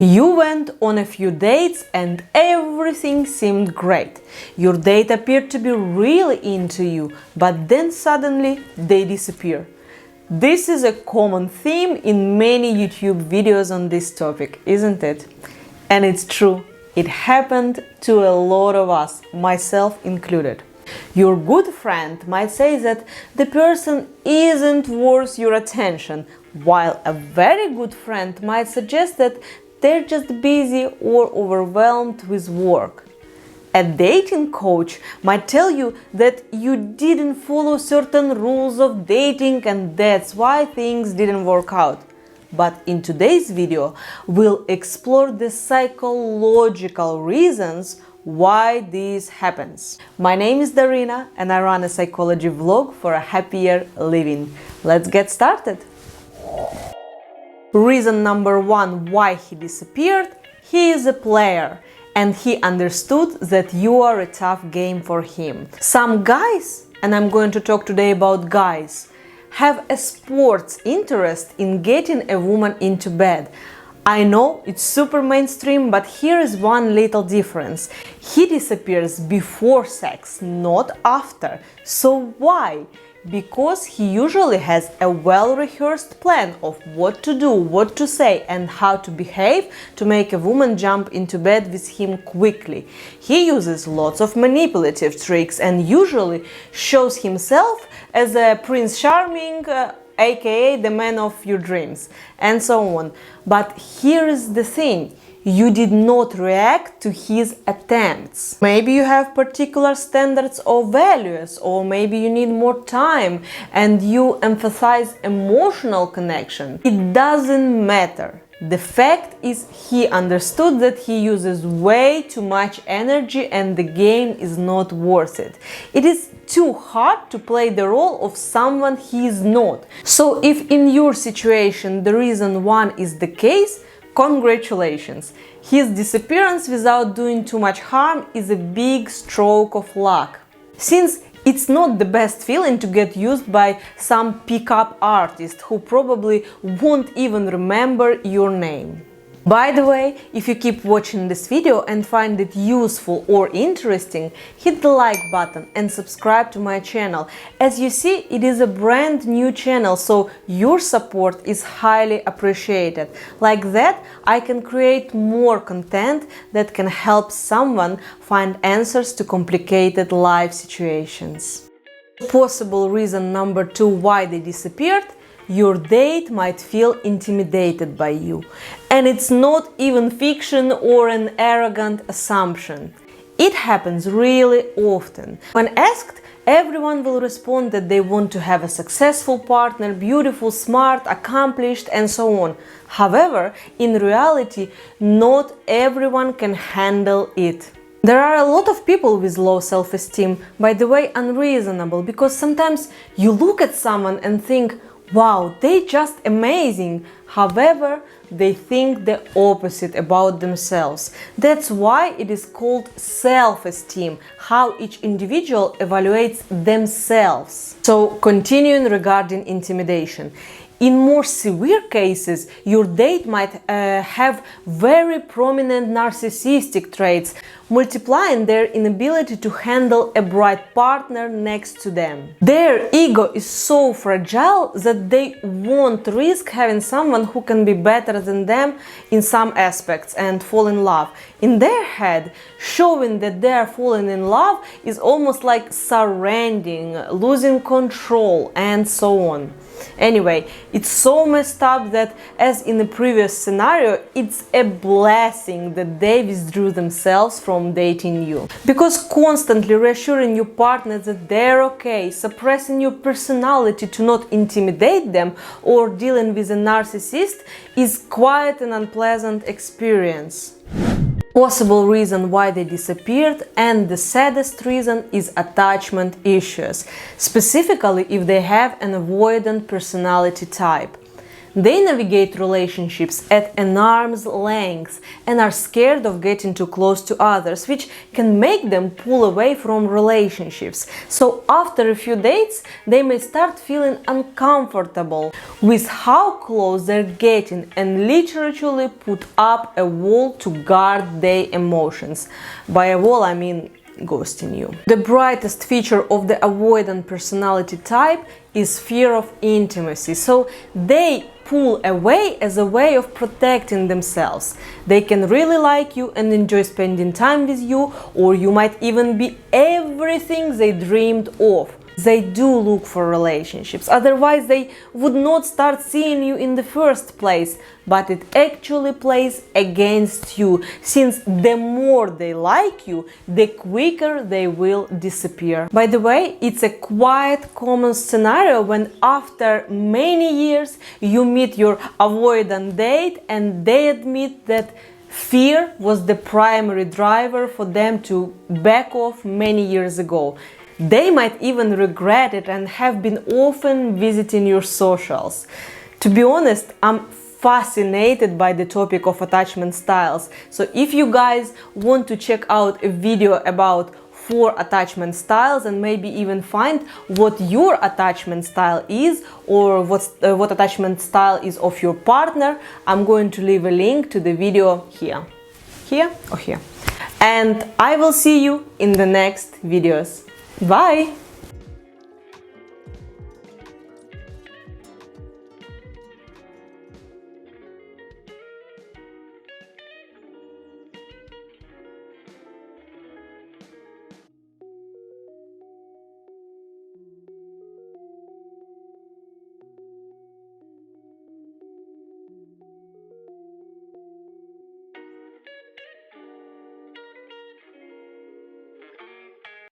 You went on a few dates and everything seemed great. Your date appeared to be really into you, but then suddenly they disappear. This is a common theme in many YouTube videos on this topic, isn't it? And it's true, it happened to a lot of us, myself included. Your good friend might say that the person isn't worth your attention, while a very good friend might suggest that they're just busy or overwhelmed with work. A dating coach might tell you that you didn't follow certain rules of dating and that's why things didn't work out. But in today's video, we'll explore the psychological reasons why this happens. My name is Darina and I run a psychology vlog for a happier living. Let's get started. Reason number one why he disappeared: he is a player and he understood that you are a tough game for him. Some guys, and I'm going to talk today about guys, have a sports interest in getting a woman into bed. I know it's super mainstream, but here is one little difference. He disappears before sex, not after. So why? Because he usually has a well-rehearsed plan of what to do, what to say and how to behave to make a woman jump into bed with him quickly. He uses lots of manipulative tricks and usually shows himself as a Prince Charming, aka the man of your dreams, and so on. But here is the thing. You did not react to his attempts. Maybe you have particular standards or values, or maybe you need more time and you emphasize emotional connection. It doesn't matter. The fact is he understood that he uses way too much energy and the game is not worth it. It is too hard to play the role of someone he is not. So if in your situation the reason one is the case, congratulations! His disappearance without doing too much harm is a big stroke of luck. Since it's not the best feeling to get used by some pickup artist who probably won't even remember your name. By the way, if you keep watching this video and find it useful or interesting, hit the like button and subscribe to my channel. As you see, it is a brand new channel, so your support is highly appreciated. Like that, I can create more content that can help someone find answers to complicated life situations. Possible reason number two why they disappeared: your date might feel intimidated by you. And it's not even fiction or an arrogant assumption. It happens really often. When asked, everyone will respond that they want to have a successful partner, beautiful, smart, accomplished, and so on. However, in reality, not everyone can handle it. There are a lot of people with low self-esteem, by the way, unreasonable, because sometimes you look at someone and think, wow, they're just amazing. However, they think the opposite about themselves. That's why it is called self-esteem, how each individual evaluates themselves. So, continuing regarding intimidation. In more severe cases, your date might have very prominent narcissistic traits, multiplying their inability to handle a bright partner next to them. Their ego is so fragile that they won't risk having someone who can be better than them in some aspects and fall in love. In their head, showing that they are falling in love is almost like surrendering, losing control, and so on. Anyway, it's so messed up that, as in the previous scenario, it's a blessing that they withdrew themselves from dating you. Because constantly reassuring your partner that they're okay, suppressing your personality to not intimidate them, or dealing with a narcissist is quite an unpleasant experience. Possible reason why they disappeared, and the saddest reason, is attachment issues, specifically if they have an avoidant personality type. They navigate relationships at an arm's length and are scared of getting too close to others, which can make them pull away from relationships. So after a few dates, they may start feeling uncomfortable with how close they're getting and literally put up a wall to guard their emotions. By a wall, I mean ghosting you. The brightest feature of the avoidant personality type is fear of intimacy. So they pull away as a way of protecting themselves. They can really like you and enjoy spending time with you, or you might even be everything they dreamed of. They do look for relationships, otherwise they would not start seeing you in the first place, but it actually plays against you, since the more they like you, the quicker they will disappear. By the way, it's a quite common scenario when after many years you meet your avoidant date and they admit that fear was the primary driver for them to back off many years ago. They might even regret it and have been often visiting your socials. To be honest, I'm fascinated by the topic of attachment styles. So if you guys want to check out a video about 4 attachment styles and maybe even find what your attachment style is, or what attachment style is of your partner, I'm going to leave a link to the video here. Here or here. And I will see you in the next videos. Bye!